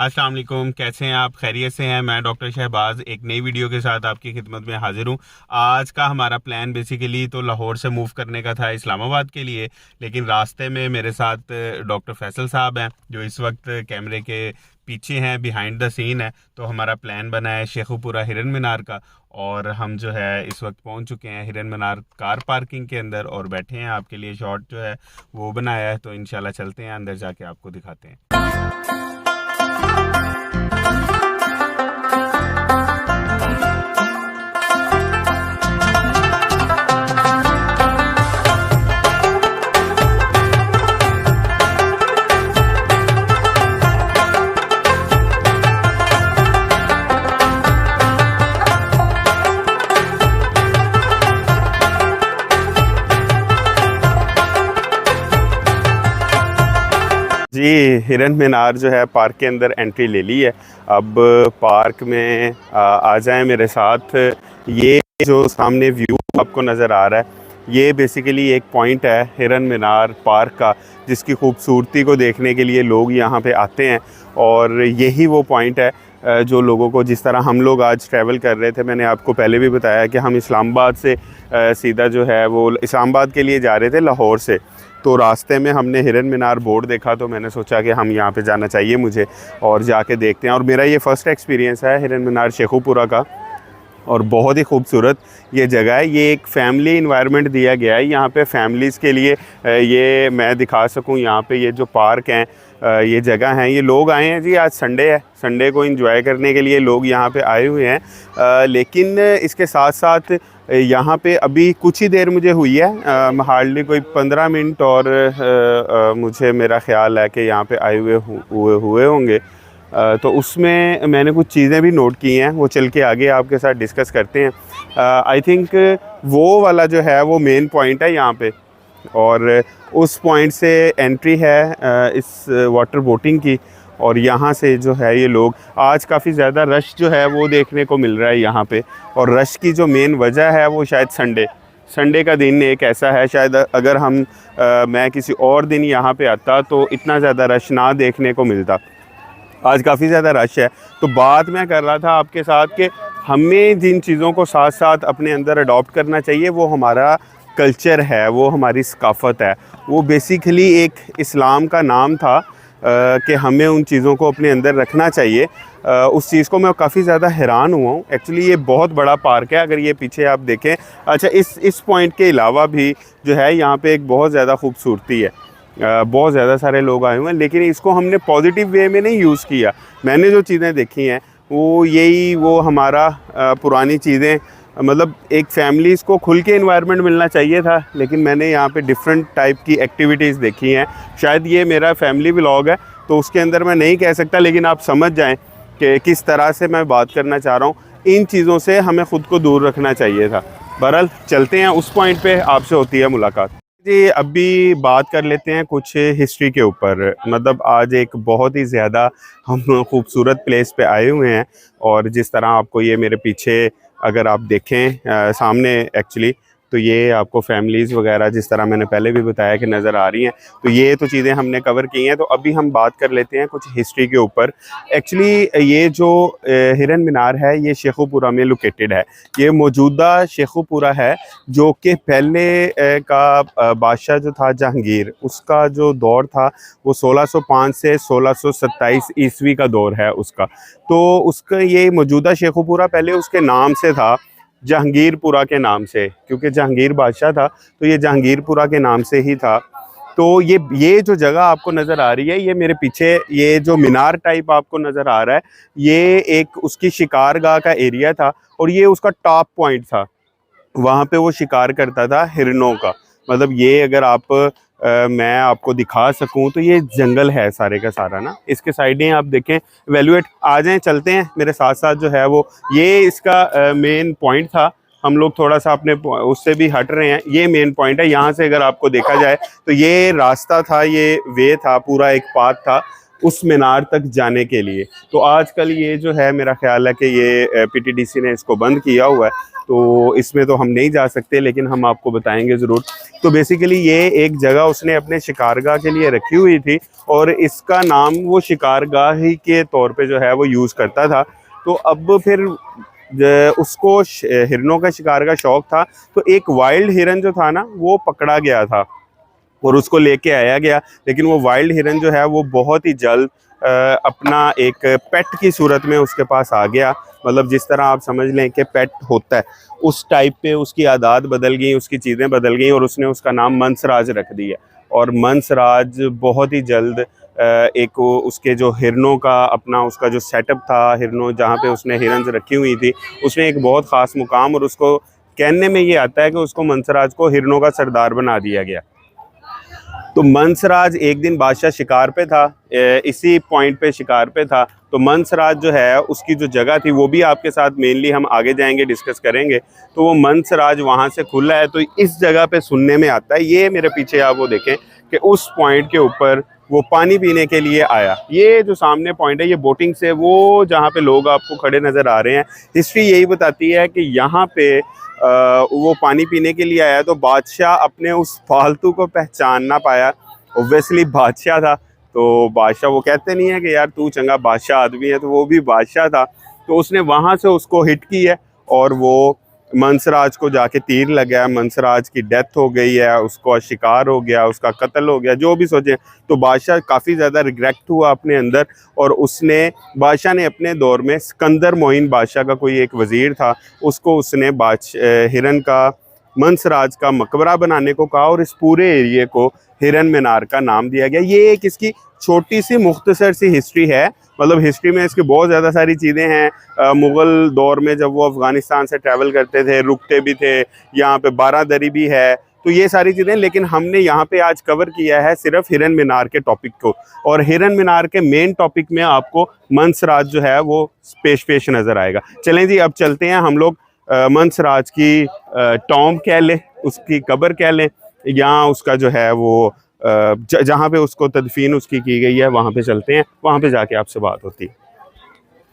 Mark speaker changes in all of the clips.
Speaker 1: अस्सलाम वालेकुम, कैसे हैं आप? खैरियत से हैं? मैं डॉक्टर शहबाज एक नई वीडियो के साथ आपकी खिदमत में हाजिर हूं। आज का हमारा प्लान बेसिकली तो लाहौर से मूव करने का था इस्लामाबाद के लिए, लेकिन रास्ते में मेरे साथ डॉक्टर फैसल साहब हैं जो इस वक्त कैमरे के पीछे हैं, बिहाइंड द सीन है। तो हमारा प्लान बना है शेखुपुरा हिरन मीनार का, और हम जो है इस वक्त पहुंच चुके हैं हिरन मीनार कार पार्किंग के अंदर और बैठे हैं। आपके लिए शॉट जो है वो बनाया है, तो इंशाल्लाह चलते हैं अंदर, जाके आपको दिखाते हैं। जी, हिरन मीनार जो है पार्क के अंदर एंट्री ले ली है। अब पार्क में आ जाएं मेरे साथ। ये जो सामने व्यू आपको नज़र आ रहा है, ये बेसिकली एक पॉइंट है हिरन मीनार पार्क का, जिसकी खूबसूरती को देखने के लिए लोग यहाँ पे आते हैं। और यही वो पॉइंट है जो लोगों को, जिस तरह हम लोग आज ट्रैवल कर रहे थे, मैंने आपको पहले भी बताया कि हम इस्लामाबाद से सीधा जो है वो इस्लामाबाद के लिए जा रहे थे लाहौर से। तो रास्ते में हमने हिरन मीनार बोर्ड देखा, तो मैंने सोचा कि हम यहाँ पे जाना चाहिए मुझे, और जाके देखते हैं। और मेरा ये फ़र्स्ट एक्सपीरियंस है हिरन मीनार शेखुपुरा का, और बहुत ही खूबसूरत ये जगह है। ये एक फ़ैमिली इन्वायरमेंट दिया गया है यहाँ पे फैमिलीज़ के लिए। ये मैं दिखा सकूँ यहाँ पे ये जो पार्क हैं, ये जगह हैं, ये लोग आए हैं जी। आज संडे है, संडे को एंजॉय करने के लिए लोग यहाँ पे आए हुए हैं। लेकिन इसके साथ साथ यहाँ पे अभी कुछ ही देर मुझे हुई है, हार्डली कोई 15 मिनट, और मुझे मेरा ख़्याल है कि यहाँ पे आए हुए होंगे। तो उसमें मैंने कुछ चीज़ें भी नोट की हैं, वो चल के आगे आपके साथ डिस्कस करते हैं। आई थिंक वो वाला जो है वो मेन पॉइंट है यहाँ पे, और उस पॉइंट से एंट्री है इस वाटर बोटिंग की। और यहाँ से जो है ये लोग, आज काफ़ी ज़्यादा रश जो है वो देखने को मिल रहा है यहाँ पे। और रश की जो मेन वजह है वो शायद संडे का दिन एक ऐसा है, शायद अगर मैं किसी और दिन यहाँ पे आता तो इतना ज़्यादा रश ना देखने को मिलता। आज काफ़ी ज़्यादा रश है। तो बात मैं कर रहा था आपके साथ कि हमें जिन चीज़ों को साथ साथ अपने अंदर अडॉप्ट करना चाहिए, वो हमारा कल्चर है, वो हमारी सकाफ़त है। वो बेसिकली एक इस्लाम का नाम था कि हमें उन चीज़ों को अपने अंदर रखना चाहिए। उस चीज़ को मैं काफ़ी ज़्यादा हैरान हुआ हूँ। एक्चुअली ये बहुत बड़ा पार्क है, अगर ये पीछे आप देखें। अच्छा, इस पॉइंट के अलावा भी जो है यहाँ पे एक बहुत ज़्यादा खूबसूरती है। बहुत ज़्यादा सारे लोग आए हुए हैं, लेकिन इसको हमने पॉजिटिव वे में नहीं यूज़ किया। मैंने जो चीज़ें देखी हैं वो हमारा पुरानी चीज़ें, मतलब एक फैमिलीज़ को खुल के इन्वायरमेंट मिलना चाहिए था, लेकिन मैंने यहाँ पे डिफरेंट टाइप की एक्टिविटीज़ देखी हैं। शायद ये मेरा फैमिली व्लॉग है तो उसके अंदर मैं नहीं कह सकता, लेकिन आप समझ जाएं कि किस तरह से मैं बात करना चाह रहा हूँ। इन चीज़ों से हमें ख़ुद को दूर रखना चाहिए था। बहरहाल चलते हैं उस पॉइंट पे, आपसे होती है मुलाकात जी। अभी बात कर लेते हैं कुछ हिस्ट्री के ऊपर। मतलब आज एक बहुत ही ज़्यादा हम खूबसूरत प्लेस पे आए हुए हैं, और जिस तरह आपको ये मेरे पीछे अगर आप देखें सामने एक्चुअली, तो ये आपको फैमिलीज़ वगैरह, जिस तरह मैंने पहले भी बताया कि नज़र आ रही हैं। तो ये तो चीज़ें हमने कवर की हैं। तो अभी हम बात कर लेते हैं कुछ हिस्ट्री के ऊपर। एक्चुअली ये जो हिरन मीनार है ये शेखुपुरा में लोकेटेड है। ये मौजूदा शेखुपुरा है, जो कि पहले का बादशाह जो था जहांगीर, उसका जो दौर था वो 1605 से 1627 ईस्वी का दौर है उसका। तो उसका ये मौजूदा शेखुपुरा पहले उसके नाम से था, जहांगीरपुरा के नाम से, क्योंकि जहांगीर बादशाह था तो ये जहांगीरपुरा के नाम से ही था। तो ये जो जगह आपको नज़र आ रही है, ये मेरे पीछे ये जो मीनार टाइप आपको नज़र आ रहा है, ये एक उसकी शिकारगाह का एरिया था, और ये उसका टॉप पॉइंट था। वहाँ पे वो शिकार करता था हिरनों का। मतलब ये अगर मैं आपको दिखा सकूं तो ये जंगल है सारे का सारा ना। इसके साइडें आप देखें, वैल्यूएट। आ जाएं, चलते हैं मेरे साथ साथ जो है वो, ये इसका मेन पॉइंट था। हम लोग थोड़ा सा अपने उससे भी हट रहे हैं। ये मेन पॉइंट है। यहाँ से अगर आपको देखा जाए तो ये रास्ता था, ये वे था, पूरा एक पाथ था। उस मीनार तक जाने के लिए। तो आजकल ये जो है मेरा ख्याल है कि ये पीटीडीसी ने इसको बंद किया हुआ है, तो इसमें तो हम नहीं जा सकते, लेकिन हम आपको बताएंगे ज़रूर। तो बेसिकली ये एक जगह उसने अपने शिकारगाह के लिए रखी हुई थी और इसका नाम वो शिकारगाह ही के तौर पे जो है वो यूज़ करता था। तो अब फिर उसको हिरनों का शिकार का शौक था, तो एक वाइल्ड हिरन जो था ना वो पकड़ा गया था और उसको लेके आया गया। लेकिन वो वाइल्ड हिरन जो है वो बहुत ही जल्द अपना एक पेट की सूरत में उसके पास आ गया। मतलब जिस तरह आप समझ लें कि पेट होता है, उस टाइप पे उसकी आदत बदल गई, उसकी चीज़ें बदल गई और उसने उसका नाम मंसराज रख दिया। और मंसराज बहुत ही जल्द एक उसके जो हिरनों का अपना उसका जो सेटअप था, हिरनों जहाँ पे उसने हिरन्स रखी हुई थी, उसने एक बहुत ख़ास मुकाम, और उसको कहने में ये आता है कि उसको मंसराज को हिरनों का सरदार बना दिया गया। तो मंसराज एक दिन बादशाह शिकार पे था, इसी पॉइंट पे शिकार पे था। तो मंसराज जो है उसकी जो जगह थी वो भी आपके साथ मेनली हम आगे जाएंगे डिस्कस करेंगे। तो वो मंसराज वहाँ से खुला है। तो इस जगह पे सुनने में आता है, ये मेरे पीछे आप वो देखें कि उस पॉइंट के ऊपर वो पानी पीने के लिए आया। ये जो सामने पॉइंट है ये बोटिंग से वो जहाँ पे लोग आपको खड़े नज़र आ रहे हैं, हिस्ट्री यही बताती है कि यहाँ पे वो पानी पीने के लिए आया। तो बादशाह अपने उस फालतू को पहचान ना पाया, ओब्वियसली बादशाह था। तो बादशाह, वो कहते नहीं है कि यार तू चंगा बादशाह आदमी है, तो वो भी बादशाह था। तो उसने वहाँ से उसको हिट की है और वो मंसराज को जाके तीर लगा, मंसराज की डेथ हो गई है, उसको शिकार हो गया, उसका कत्ल हो गया, जो भी सोचे। तो बादशाह काफ़ी ज़्यादा रिग्रेट हुआ अपने अंदर, और उसने बादशाह ने अपने दौर में सिकंदर मोइन बादशाह का कोई एक वज़ीर था, उसको उसने हिरन का मंसराज का मकबरा बनाने को कहा और इस पूरे एरिए को हिरन मीनार का नाम दिया गया। ये एक इसकी छोटी सी मुख्तसर सी हिस्ट्री है। मतलब हिस्ट्री में इसकी बहुत ज़्यादा सारी चीज़ें हैं। मुग़ल दौर में जब वो अफ़गानिस्तान से ट्रैवल करते थे, रुकते भी थे, यहाँ पे बारादरी भी है, तो ये सारी चीज़ें। लेकिन हमने यहाँ पे आज कवर किया है सिर्फ हिरन मीनार के टॉपिक को, और हिरन मीनार के मेन टॉपिक में आपको मंसराज जो है वो पेश नज़र आएगा। चलें जी, अब चलते हैं हम लोग मंसराज की टॉम्ब कह लें, उसकी कब्र कह लें, या उसका जो है वो जहाँ पे उसको तदफीन उसकी की गई है वहाँ पे चलते हैं, वहाँ पे जाके आपसे बात होती है।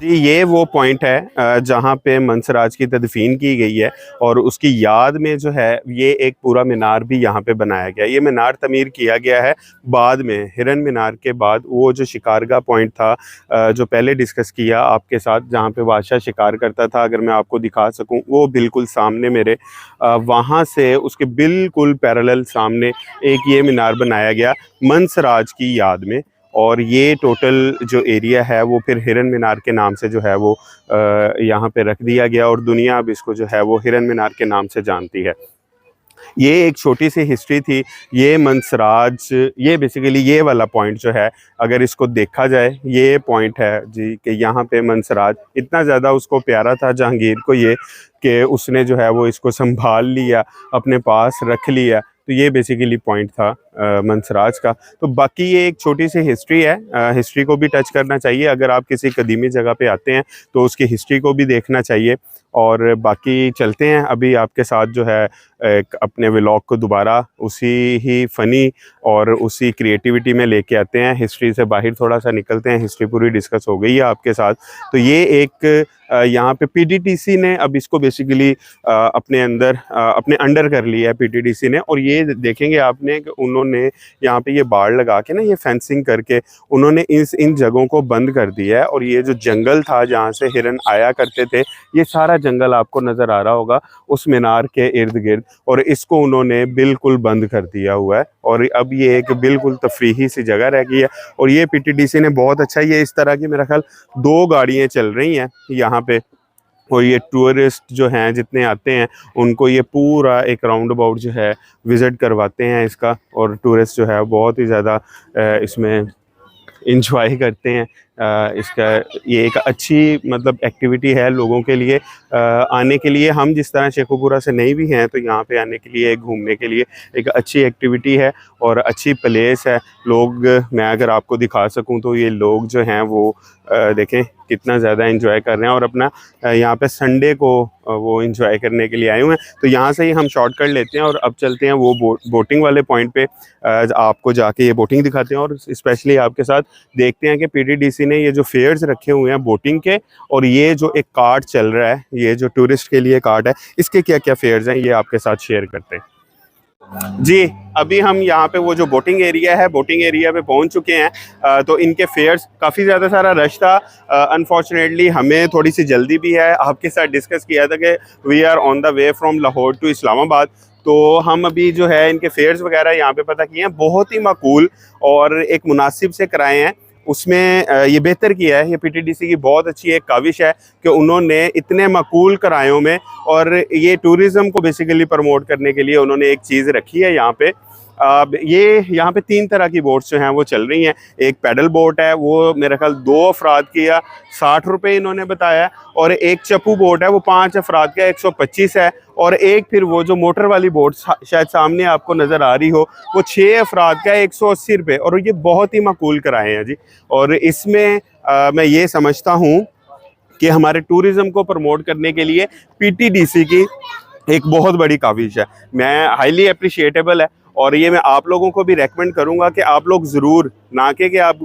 Speaker 1: जी, ये वो पॉइंट है जहाँ पे मंसराज की तदफीन की गई है, और उसकी याद में जो है ये एक पूरा मीनार भी यहाँ पे बनाया गया है। ये मीनार तमीर किया गया है बाद में, हिरन मीनार के बाद। वो जो शिकारगाह पॉइंट था जो पहले डिस्कस किया आपके साथ, जहाँ पे बादशाह शिकार करता था, अगर मैं आपको दिखा सकूँ, वो बिल्कुल सामने मेरे वहाँ से उसके बिल्कुल पैरेलल सामने एक ये मीनार बनाया गया मंसराज की याद में। और ये टोटल जो एरिया है वो फिर हिरन मीनार के नाम से जो है वो यहाँ पे रख दिया गया, और दुनिया अब इसको जो है वो हिरन मीनार के नाम से जानती है। ये एक छोटी सी हिस्ट्री थी। ये मंसराज, ये बेसिकली ये वाला पॉइंट जो है, अगर इसको देखा जाए, ये पॉइंट है जी कि यहाँ पे मंसराज इतना ज़्यादा उसको प्यारा था जहांगीर को ये, कि उसने जो है वो इसको संभाल लिया, अपने पास रख लिया। तो ये बेसिकली पॉइंट था मंसराज का। तो बाकी ये एक छोटी सी हिस्ट्री है, हिस्ट्री को भी टच करना चाहिए। अगर आप किसी कदीमी जगह पे आते हैं तो उसकी हिस्ट्री को भी देखना चाहिए। और बाकी चलते हैं अभी आपके साथ जो है एक अपने व्लॉग को दोबारा उसी ही फ़नी और उसी क्रिएटिविटी में लेके आते हैं। हिस्ट्री से बाहर थोड़ा सा निकलते हैं, हिस्ट्री पूरी डिस्कस हो गई है आपके साथ। तो ये एक यहाँ पे पीटीडीसी ने अब इसको बेसिकली अपने अंदर अपने अंडर कर लिया है पीटीडीसी ने। और ये देखेंगे आपने कि उन्होंने यहाँ पे ये बाड़ लगा के ना, ये फेंसिंग करके उन्होंने इन जगहों को बंद कर दिया है। और ये जो जंगल था जहाँ से हिरन आया करते थे, ये सारा जंगल आपको नज़र आ रहा होगा उस मीनार के इर्द गिर्द, और इसको उन्होंने बिल्कुल बंद कर दिया हुआ है। और अब ये एक बिल्कुल तफरीही सी जगह रह गई है। और ये पीटीडीसी ने बहुत अच्छा, ये इस तरह की मेरा ख्याल 2 गाड़ियाँ चल रही हैं यहाँ पे, और ये टूरिस्ट जो हैं जितने आते हैं उनको ये पूरा एक राउंड अबाउट जो है विज़िट करवाते हैं इसका। और टूरिस्ट जो है बहुत ही ज़्यादा इसमें इंजॉय करते हैं। इसका ये एक अच्छी मतलब एक्टिविटी है लोगों के लिए आने के लिए। हम जिस तरह शेखुपुरा से नहीं भी हैं तो यहाँ पे आने के लिए घूमने के लिए एक अच्छी एक्टिविटी है और अच्छी प्लेस है। लोग, मैं अगर आपको दिखा सकूँ तो ये लोग जो हैं वो देखें कितना ज़्यादा एंजॉय कर रहे हैं और अपना यहाँ पे संडे को वो एंजॉय करने के लिए आए हुए हैं। तो यहाँ से ही हम शॉर्टकट लेते हैं और अब चलते हैं वो बोटिंग वाले पॉइंट पे। आपको जाके ये बोटिंग दिखाते हैं और स्पेशली आपके साथ देखते हैं कि पीटीडीसी ने ये जो फेयर्स रखे हुए हैं बोटिंग के और ये जो एक कार्ड चल रहा है, ये जो टूरिस्ट के लिए कार्ड है, इसके क्या क्या फेयर्स हैं ये आपके साथ शेयर करते हैं। जी, अभी हम यहाँ पे वो जो बोटिंग एरिया है, बोटिंग एरिया पे पहुँच चुके हैं। तो इनके फेयर्स काफ़ी ज़्यादा सारा रश था। अनफॉर्चुनेटली हमें थोड़ी सी जल्दी भी है। आपके साथ डिस्कस किया था कि we are on the way from Lahore to Islamabad. तो हम अभी जो है इनके फेयर्स वगैरह यहाँ पे पता किए हैं, बहुत ही माकूल और एक मुनासिब से कराए हैं। उसमें ये बेहतर किया है, ये पीटीडीसी की बहुत अच्छी एक काविश है कि उन्होंने इतने माकूल किरायों में और ये टूरिज़्म को बेसिकली प्रमोट करने के लिए उन्होंने एक चीज़ रखी है यहाँ पे। ये यहाँ पे 3 तरह की बोट्स जो हैं वो चल रही हैं। एक पैडल बोट है, वो मेरा ख्याल 2 अफराद की या 60 रुपये इन्होंने बताया, और एक चप्पू बोट है वो 5 अफराद का 125 है, और एक फिर वो जो मोटर वाली बोट शायद सामने आपको नज़र आ रही हो वो 6 अफराद का 180 रुपये, और ये बहुत ही माकूल किराए हैं जी। और इसमें मैं ये समझता हूँ कि हमारे टूरिज़्म को प्रमोट करने के लिए पीटीडीसी की एक बहुत बड़ी काविश है। मैं हाईली अप्रिशिएटेबल है और ये मैं आप लोगों को भी रेकमेंड करूंगा कि आप लोग ज़रूर, ना कि आप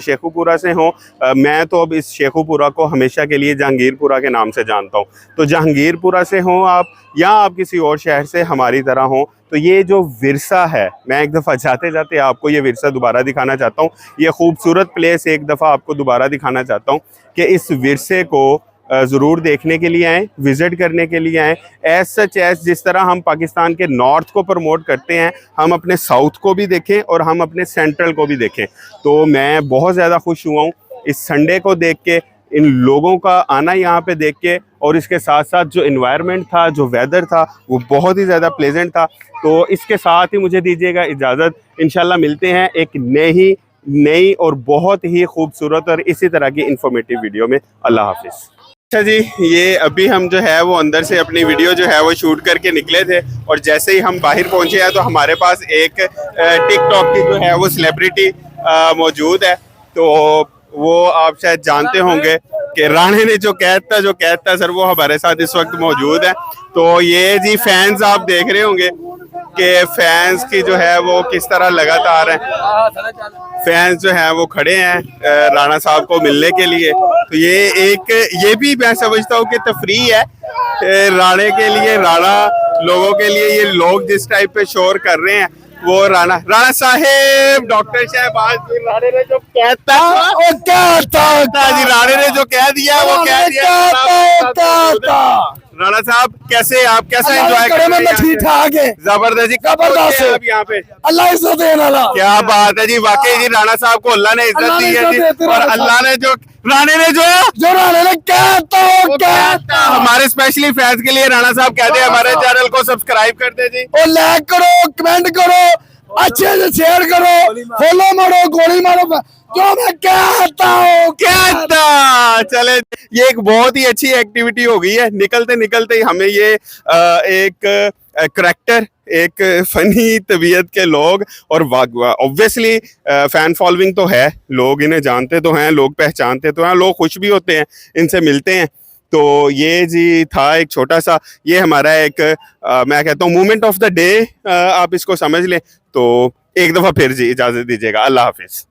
Speaker 1: शेखुपुरा से हों। मैं तो अब इस शेखुपुरा को हमेशा के लिए जहांगीरपुरा के नाम से जानता हूँ। तो जहांगीरपुरा से हों आप या आप किसी और शहर से हमारी तरह हों, तो ये जो विरसा है, मैं एक दफ़ा जाते जाते आपको ये विरसा दोबारा दिखाना चाहता हूँ। ये खूबसूरत प्लेस एक दफ़ा आपको दोबारा दिखाना चाहता हूँ कि इस विरसे को ज़रूर देखने के लिए आएँ, विज़िट करने के लिए आएँ। एज सच एज जिस तरह हम पाकिस्तान के नॉर्थ को प्रमोट करते हैं, हम अपने साउथ को भी देखें और हम अपने सेंट्रल को भी देखें। तो मैं बहुत ज़्यादा खुश हुआ हूँ इस संडे को देख के, इन लोगों का आना यहाँ पे देख के, और इसके साथ साथ जो इन्वायरमेंट था, जो वेदर था, वो बहुत ही ज़्यादा प्लेजेंट था। तो इसके साथ ही मुझे दीजिएगा इजाज़त। इंशाल्लाह मिलते हैं एक नई और बहुत ही खूबसूरत और इसी तरह की इंफॉर्मेटिव वीडियो में। अल्लाह हाफिज़। अच्छा जी, ये अभी हम जो है वो अंदर से अपनी वीडियो जो है वो शूट करके निकले थे, और जैसे ही हम बाहर पहुंचे हैं तो हमारे पास एक टिकटॉक की जो है वो सेलिब्रिटी मौजूद है। तो वो आप शायद जानते होंगे कि राणे ने जो कैद था सर, वो हमारे साथ इस वक्त मौजूद है। तो ये जी फैंस आप देख रहे होंगे कि फैंस की जो है वो किस तरह लगातार फैंस जो हैं वो खड़े हैं राणा साहब को मिलने के लिए। तो ये भी मैं समझता हूँ कि तफरीह है राणे के लिए, राणा लोगों के लिए। ये लोग जिस टाइप पे शोर कर रहे हैं वो राणा साहेब, डॉक्टर साहब, राणे ने जो कहता जी, राणे ने जो कह दिया वो कह दिया। राणा साहब कैसे, आप कैसा एंजॉय कर रहे हैं?
Speaker 2: ठीक ठाक है,
Speaker 1: जबरदस्त जी।
Speaker 2: जबरदस्त है
Speaker 1: आप यहाँ पे?
Speaker 2: अल्लाह इज्जत देने वाला।
Speaker 1: क्या बात है जी, वाकई जी राणा साहब को अल्लाह ने इज्जत दी है जी, और अल्लाह ने जो राणे ने कहता हमारे स्पेशली फैंस के लिए राणा साहब कहते हैं हमारे चैनल को सब्सक्राइब कर दे जी,
Speaker 2: और लाइक करो, कमेंट करो, अच्छे से शेयर करो, फॉलो मारो, गोली मारो, जो मैं कहता हूँ
Speaker 1: कहता। चले, ये एक बहुत ही अच्छी एक्टिविटी हो गई है। निकलते निकलते ही हमें ये एक करैक्टर, एक फनी तबीयत के लोग, और ऑब्वियसली फैन फॉलोइंग तो है, लोग इन्हें जानते तो हैं, लोग पहचानते तो हैं, लोग खुश भी होते हैं इनसे मिलते हैं। तो ये जी था एक छोटा सा, ये हमारा एक मैं कहता हूँ मोमेंट ऑफ द डे, आप इसको समझ लें। तो एक दफ़ा फिर जी इजाज़त दीजिएगा। अल्लाह हाफिज़।